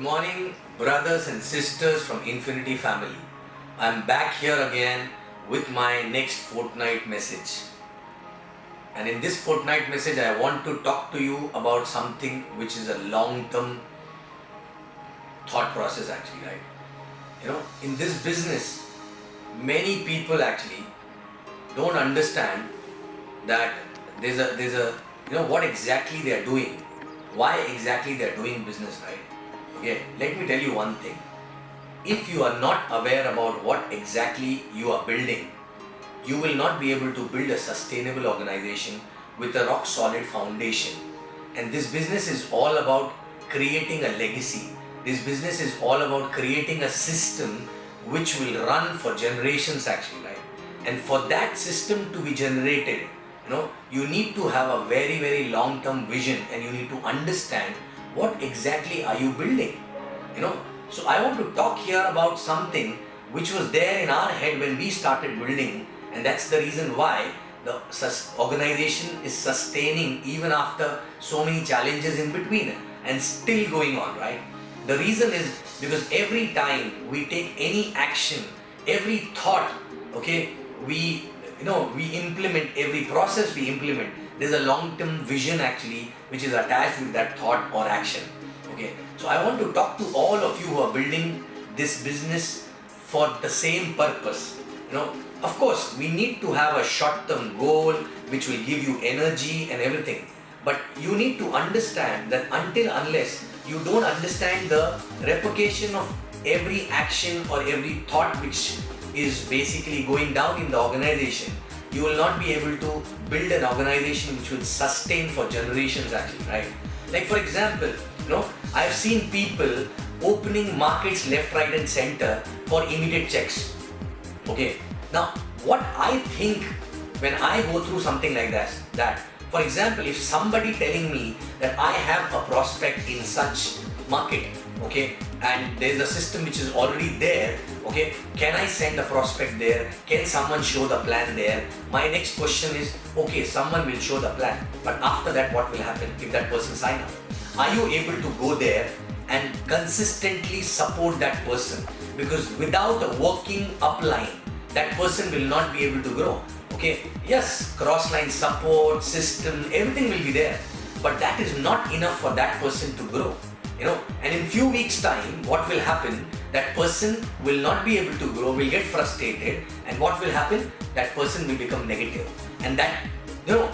morning, brothers and sisters from Infiniti family. I'm back here again with my next fortnight message. And in this fortnight message, I want to talk to you about something which is a long-term thought process actually, right? In this business, many people actually don't understand that there's a what exactly they are doing, why exactly they are doing business, right? Okay, let me tell you one thing. If you are not aware about what exactly you are building, you will not be able to build a sustainable organization with a rock solid foundation. And this business is all about creating a legacy. This business is all about creating a system which will run for generations actually, right? And for that system to be generated, you need to have a very, very long-term vision, and you need to understand what exactly are you building. So I want to talk here about something which was there in our head when we started building, and that's the reason why the organization is sustaining even after so many challenges in between and still going on, right? The reason is because every time we take any action, every thought, okay, we implement every process we implement. There's a long-term vision actually which is attached with that thought or action. Okay, so I want to talk to all of you who are building this business for the same purpose. Of course, we need to have a short-term goal which will give you energy and everything. But you need to understand that unless you don't understand the repercussion of every action or every thought which is basically going down in the organization, you will not be able to build an organization which will sustain for generations actually, right? Like for example, I've seen people opening markets left, right and center for immediate checks. Okay, now what I think when I go through something like that for example, if somebody telling me that I have a prospect in such market, okay, and there's a system which is already there, okay, can I send a prospect there? Can someone show the plan there? My next question is, okay, someone will show the plan, but after that what will happen if that person sign up? Are you able to go there and consistently support that person? Because without a working upline, that person will not be able to grow. Okay, yes, cross-line support, system, everything will be there, but that is not enough for that person to grow. And in few weeks time, what will happen? That person will not be able to grow, will get frustrated, and what will happen? That person will become negative. And that,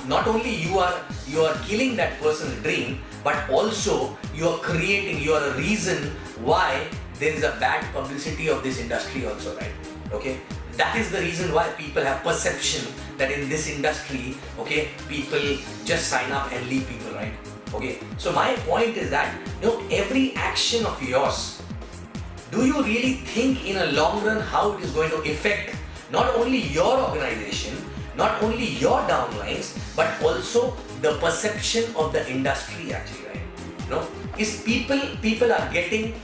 not only you are killing that person's dream, but also you are a reason why there is a bad publicity of this industry also, right? Okay. That is the reason why people have perception that in this industry, okay, people just sign up and leave people, right? Okay, so my point is that, every action of yours, do you really think in a long run how it is going to affect not only your organization, not only your downlines, but also the perception of the industry actually, right? Is people are getting,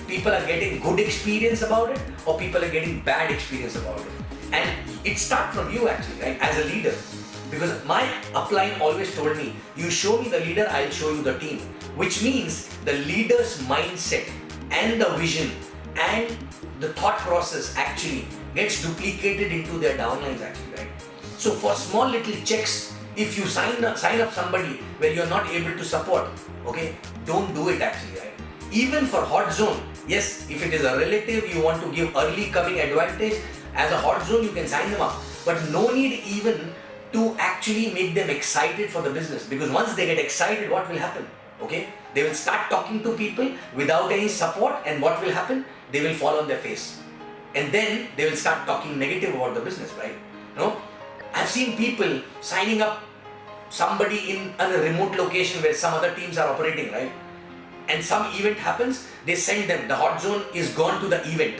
people are getting good experience about it, or people are getting bad experience about it. And it starts from you actually, right, as a leader. Because my upline always told me, you show me the leader, I'll show you the team. Which means the leader's mindset and the vision and the thought process actually gets duplicated into their downlines actually, right? So for small little checks, if you sign up somebody where you're not able to support, okay, don't do it actually, right? Even for hot zone, yes, if it is a relative, you want to give early coming advantage, as a hot zone you can sign them up. But no need even to actually make them excited for the business, because once they get excited, what will happen? Okay, they will start talking to people without any support, and what will happen? They will fall on their face, and then they will start talking negative about the business, right? I've seen people signing up somebody in a remote location where some other teams are operating, right? And some event happens, they send them, the hot zone is gone to the event,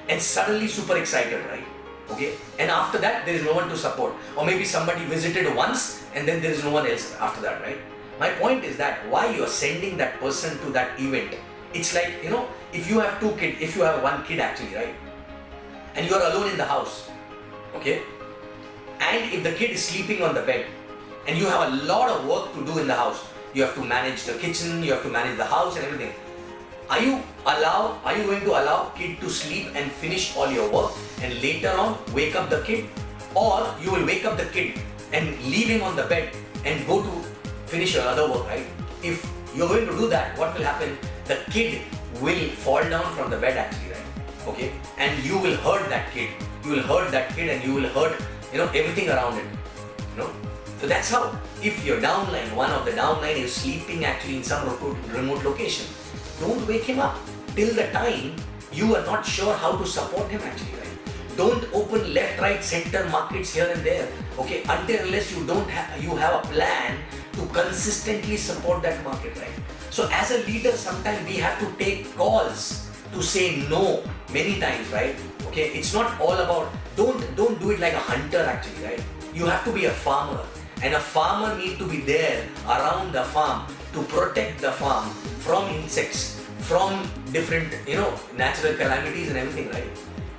and suddenly super excited, right? Okay, and after that there is no one to support, or maybe somebody visited once and then there is no one else after that, right? My point is that why you are sending that person to that event, it's like, if you have two kids, if you have one kid actually, right, and you are alone in the house, okay, and if the kid is sleeping on the bed and you have a lot of work to do in the house, you have to manage the kitchen, you have to manage the house and everything. Are you going to allow kid to sleep and finish all your work and later on wake up the kid? Or you will wake up the kid and leave him on the bed and go to finish your other work, right? If you're going to do that, what will happen? The kid will fall down from the bed actually, right? Okay? And you will hurt that kid. You will hurt that kid and you will hurt, everything around it. So that's how, if your downline, one of the downline is sleeping actually in some remote location, don't wake him up till the time you are not sure how to support him actually, right? Don't open left, right, center markets here and there, okay, until unless you have a plan to consistently support that market, right? So as a leader, sometimes we have to take calls to say no many times, right? Okay, it's not all about, don't do it like a hunter actually, right? You have to be a farmer, and a farmer need to be there around the farm to protect the farm from insects, from different, natural calamities and everything, right?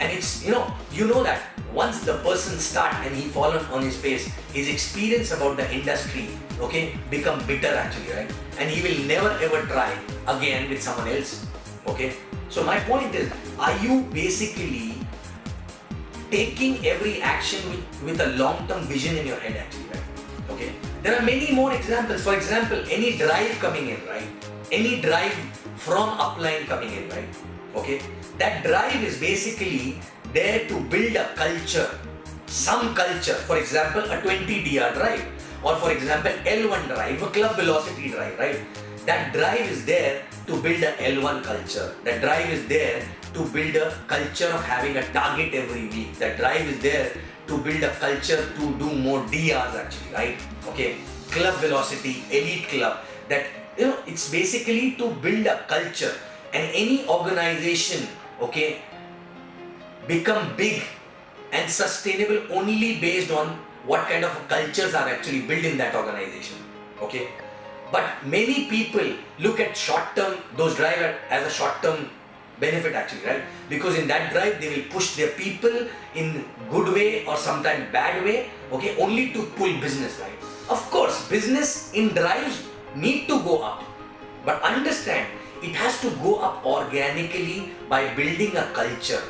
And it's, that once the person start and he fall on his face, his experience about the industry, okay, become bitter actually, right? And he will never ever try again with someone else, okay? So my point is, are you basically taking every action with a long-term vision in your head actually, right? Okay. There are many more examples. For example, any drive coming in, right? Any drive from upline coming in, right? Okay. That drive is basically there to build a culture, some culture. For example, a 20 DR drive, or for example, L1 drive, a club velocity drive, right? That drive is there to build a L1 culture. That drive is there to build a culture of having a target every week. That drive is there to build a culture to do more DRs actually, right? Okay, club velocity, elite club, that, it's basically to build a culture. And any organization, okay, become big and sustainable only based on what kind of cultures are actually built in that organization, okay? But many people look at short-term, those drive as a short-term benefit actually, right? Because in that drive, they will push their people in good way or sometimes bad way, okay, only to pull business, right? Of course, business in drives need to go up, but understand, it has to go up organically by building a culture.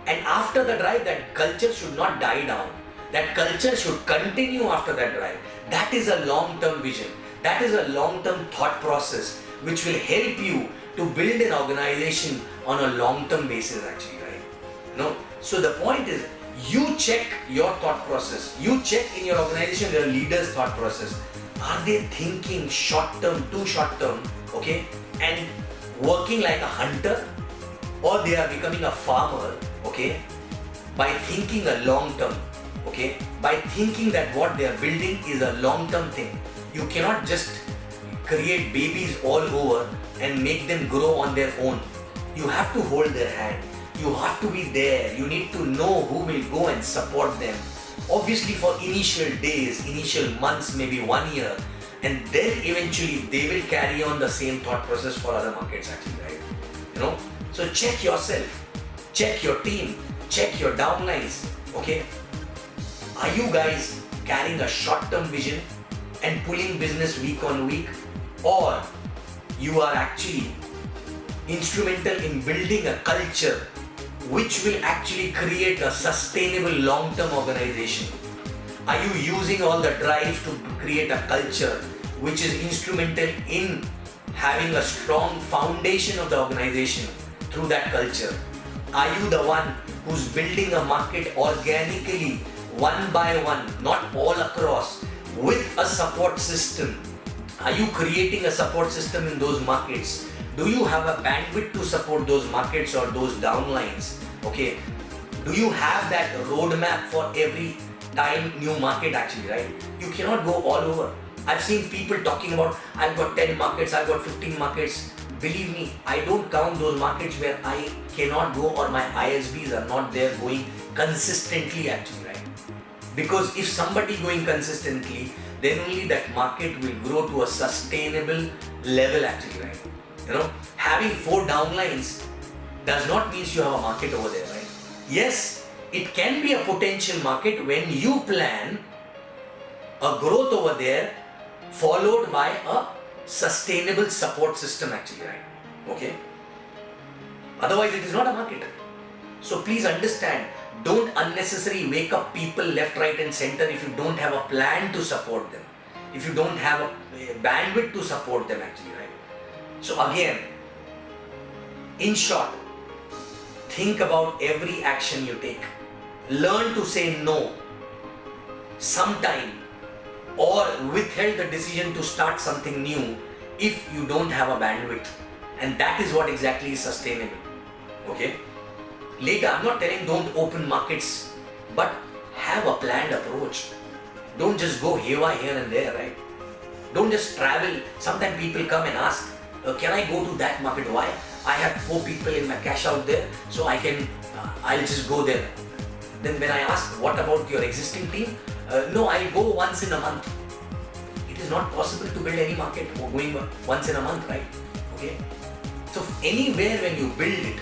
And after the drive, that culture should not die down. That culture should continue after that drive. That is a long-term vision. That is a long-term thought process which will help you to build an organization on a long-term basis actually, right? So the point is, you check your thought process. You check in your organization, your leader's thought process. Are they thinking short-term, too short-term, okay, and working like a hunter? Or they are becoming a farmer, okay, by thinking a long-term, okay, by thinking that what they are building is a long-term thing. You cannot just create babies all over and make them grow on their own. You have to hold their hand. You have to be there. You need to know who will go and support them. Obviously for initial days, initial months, maybe 1 year, and then eventually they will carry on the same thought process for other markets actually, right? So check yourself, check your team, check your downlines, okay? Are you guys carrying a short-term vision and pulling business week on week, or you are actually instrumental in building a culture which will actually create a sustainable long-term organization? Are you using all the drives to create a culture which is instrumental in having a strong foundation of the organization through that culture? Are you the one who's building a market organically, one by one, not all across, with a support system? Are you creating a support system in those markets? Do you have a bandwidth to support those markets or those downlines? Okay. Do you have that roadmap for every time new market actually, right? You cannot go all over. I've seen people talking about, I've got 10 markets, I've got 15 markets. Believe me, I don't count those markets where I cannot go or my ISBs are not there going consistently actually, right? Because if somebody going consistently, then only that market will grow to a sustainable level actually, right? Having 4 downlines does not mean you have a market over there, right? Yes, it can be a potential market when you plan a growth over there followed by a sustainable support system actually, right? Okay. Otherwise, it is not a market. So please understand, don't unnecessarily wake up people left, right and center if you don't have a plan to support them. If you don't have a bandwidth to support them actually, right? So again, in short, think about every action you take. Learn to say no sometime, or withhold the decision to start something new if you don't have a bandwidth. And that is what exactly is sustainable. Okay? Later, I'm not telling don't open markets, but have a planned approach. Don't just go haywire here and there, right? Don't just travel. Sometimes people come and ask, can I go to that market? Why? I have 4 people in my cash out there, so I'll just go there. Then when I ask, what about your existing team? No, I'll go once in a month. It is not possible to build any market going once in a month, right? Okay. So anywhere when you build it,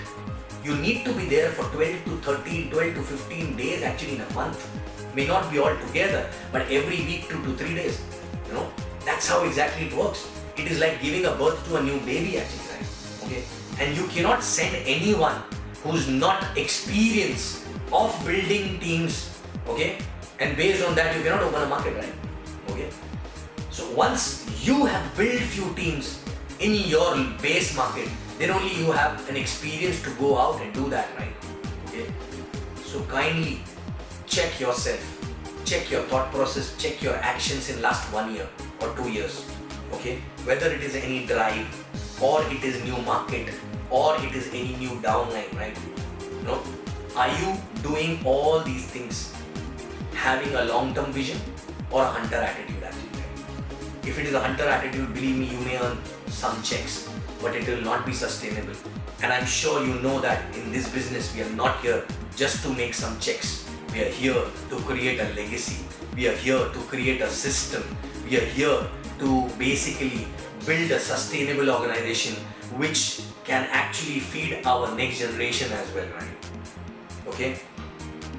you need to be there for 12 to 13, 12 to 15 days actually in a month. May not be all together, but every week 2 to 3 days. You know, that's how exactly it works. It is like giving a birth to a new baby actually, right? Okay. And you cannot send anyone who's not experienced of building teams, okay? And based on that, you cannot open a market, right? Okay. So once you have built few teams in your base market, then only you have an experience to go out and do that, right? Okay. So kindly check yourself, check your thought process, check your actions in last 1 year or 2 years. Okay. Whether it is any drive, or it is new market, or it is any new downline, right? You know, are you doing all these things having a long-term vision or a hunter attitude actually? Right? If it is a hunter attitude, believe me, you may earn some checks, but it will not be sustainable. And I'm sure you know that in this business, we are not here just to make some checks. We are here to create a legacy. We are here to create a system. We are here to basically build a sustainable organization which can actually feed our next generation as well, right? Okay?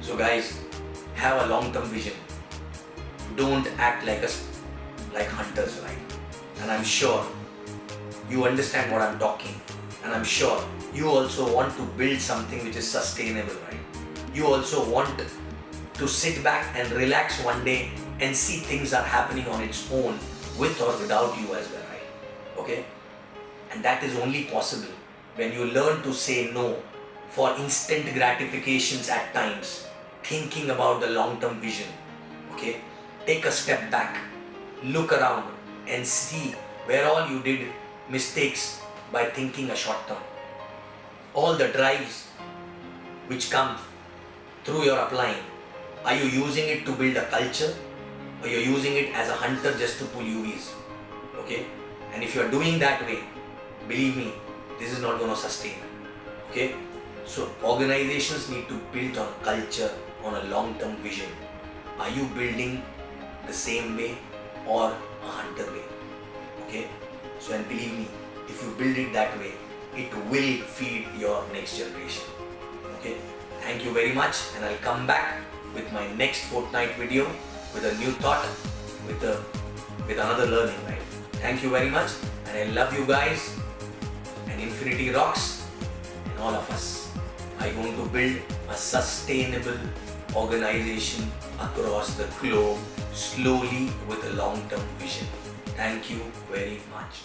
So guys, have a long-term vision. Don't act like hunters, right? And I'm sure you understand what I'm talking. And I'm sure you also want to build something which is sustainable, right? You also want to sit back and relax one day and see things are happening on its own with or without you as well, right? Okay? And that is only possible when you learn to say no for instant gratifications at times, thinking about the long-term vision. Okay? Take a step back, look around and see where all you did mistakes by thinking a short term. All the drives which come through your applying, are you using it to build a culture, or you're using it as a hunter just to pull UVs? Okay? And if you're doing that way, believe me, this is not going to sustain. Okay? So organizations need to build on culture, on a long-term vision. Are you building the same way or a hunter way? Okay? So, and believe me, if you build it that way, it will feed your next generation. Okay? Thank you very much, and I'll come back with my next fortnight video with a new thought, with another learning, right? Thank you very much, and I love you guys, and Infiniti rocks, and all of us are going to build a sustainable organization across the globe slowly with a long-term vision. Thank you very much.